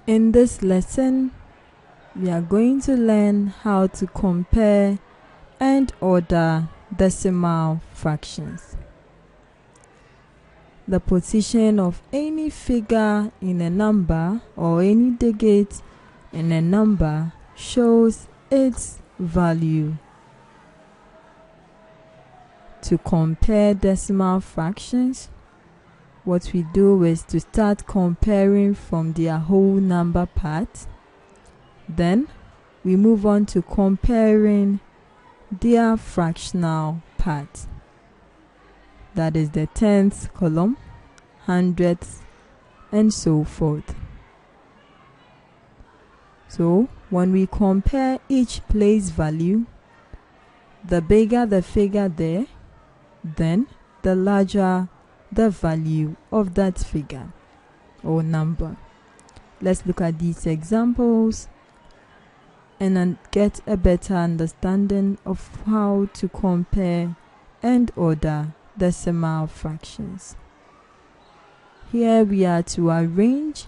In this lesson, we are going to learn how to compare and order decimal fractions. The position of any figure in a number or any digit in a number shows its value. To compare decimal fractions, what we do is to start comparing from their whole number part. Then we move on to comparing their fractional part. That is the tenths column, hundredths, and so forth. So when we compare each place value, the bigger the figure there, then the larger the value of that figure or number. Let's look at these examples and get a better understanding of how to compare and order decimal fractions. Here we are to arrange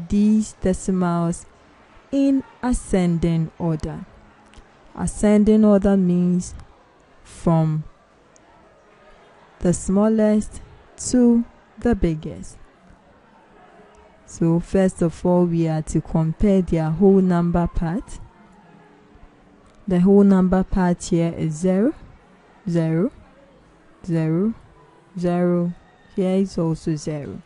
these decimals in ascending order. Ascending order means from the smallest to the biggest. So first of all, we are to compare their whole number part. The whole number part here is 0, 0, 0, 0. Here is also 0.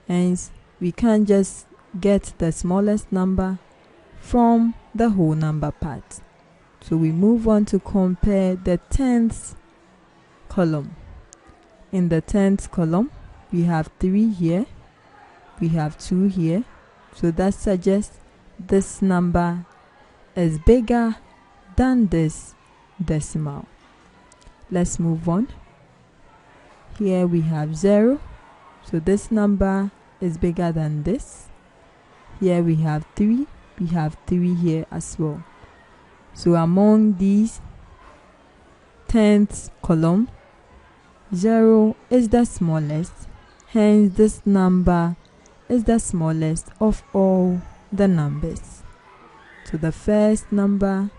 Hence, we can't just get the smallest number from the whole number part. So we move on to compare the tenths column. In the tenths column, we have 3 here, we have 2 here, so that suggests this number is bigger than this decimal. Let's move on. Here we have 0, so this number is bigger than this. Here we have 3, we have 3 here as well. So among these tenths column, 0 is the smallest, hence this number is the smallest of all the numbers. So the first number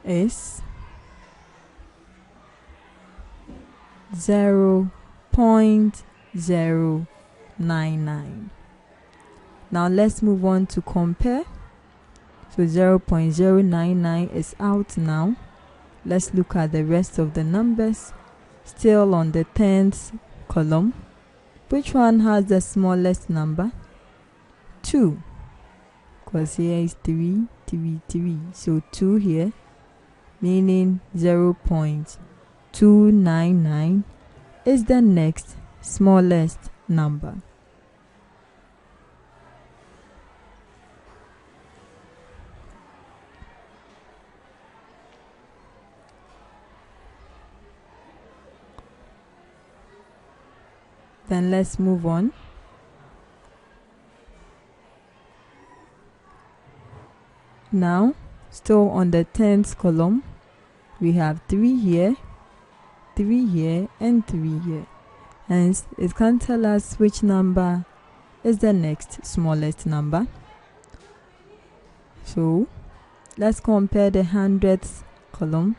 is 0.099. Now let's move on to compare. So 0.099 is out now. Let's look at the rest of the numbers. Still on the tenths column. Which one has the smallest number? 2. Because here is 3, 3, 3. So 2 here, meaning 0.299 is the next smallest number. Then let's move on. Now, still on the tenths column, we have 3 here, 3 here, and 3 here. Hence, it can tell us which number is the next smallest number. So, let's compare the hundredths column.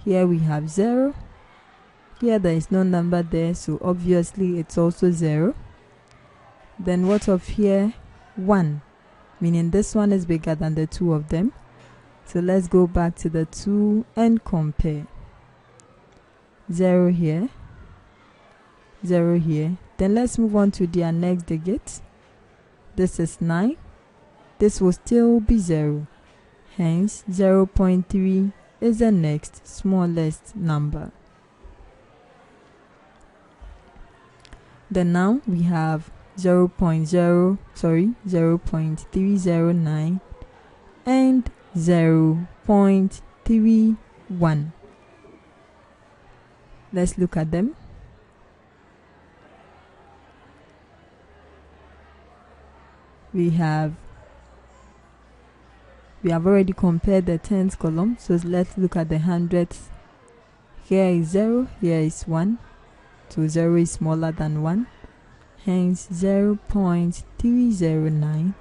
Here we have 0. Here there is no number there, so obviously it's also 0. Then what of here? 1, meaning this one is bigger than the two of them. So let's go back to the 2 and compare. 0 here, 0 here. Then let's move on to their next digit. This is 9. This will still be 0. Hence, 0.3 is the next smallest number. Then now we have 0.309 and 0.31. Let's look at them. We have already compared the tenths column, so let's look at the hundredths. Here is 0, here is 1. So 0 is smaller than 1. hence 0.309.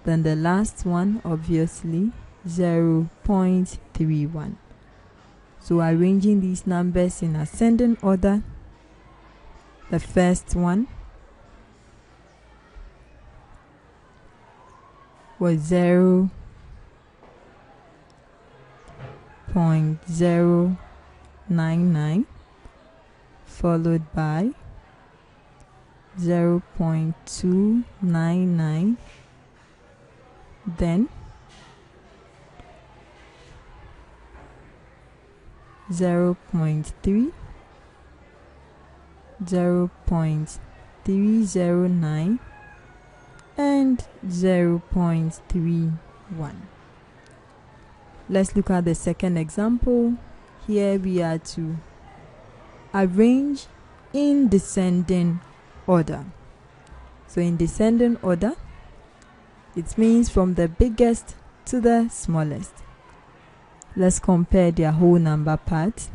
Then the last one, obviously, 0.31. So arranging these numbers in ascending order, the first one was 0.099, followed by 0.299, then 0.3, 0.309, and 0.31. Let's look at the second example. Here we are to arrange in descending order. So in descending order, it means from the biggest to the smallest. Let's compare their whole number parts.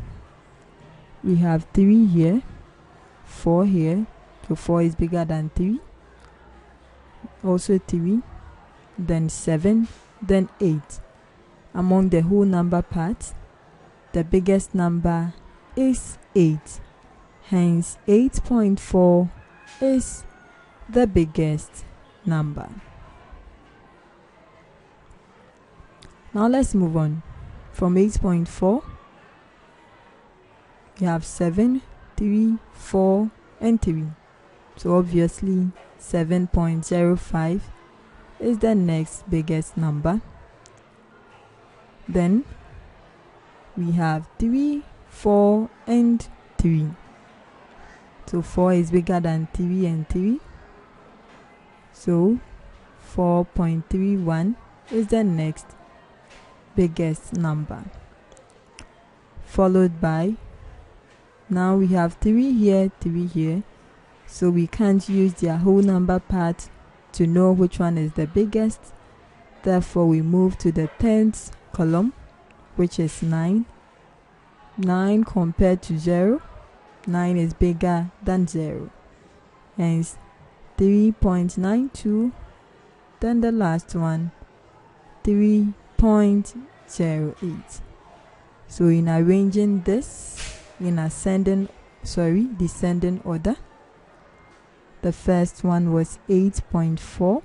We have 3 here, 4 here, so 4 is bigger than 3, also 3, then 7, then 8. Among the whole number parts, the biggest number is 8. Hence, 8.4 is the biggest number. Now let's move on. From 8.4, we have 7, 3, 4, and 3. So obviously, 7.05 is the next biggest number. Then we have 3, 4, and 3. So 4 is bigger than 3 and 3. So 4.31 is the next biggest number. Followed by, now we have 3 here, 3 here. So we can't use their whole number part to know which one is the biggest. Therefore, we move to the 10th column, which is 9. 9 compared to 0, 9 is bigger than 0. Hence, 3.92. Then the last one, 3.08. So in arranging this in descending order, the first one was 8.4,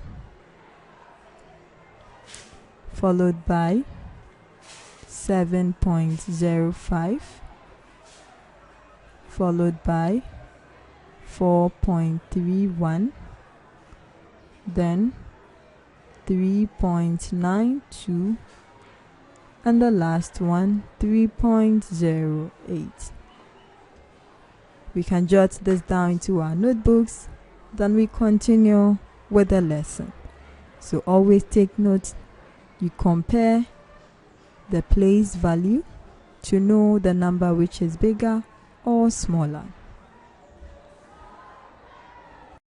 followed by 7.05, followed by 4.31, then 3.92, and the last one 3.08. We can jot this down into our notebooks, then we continue with the lesson. So always take note. You compare the place value to know the number which is bigger or smaller.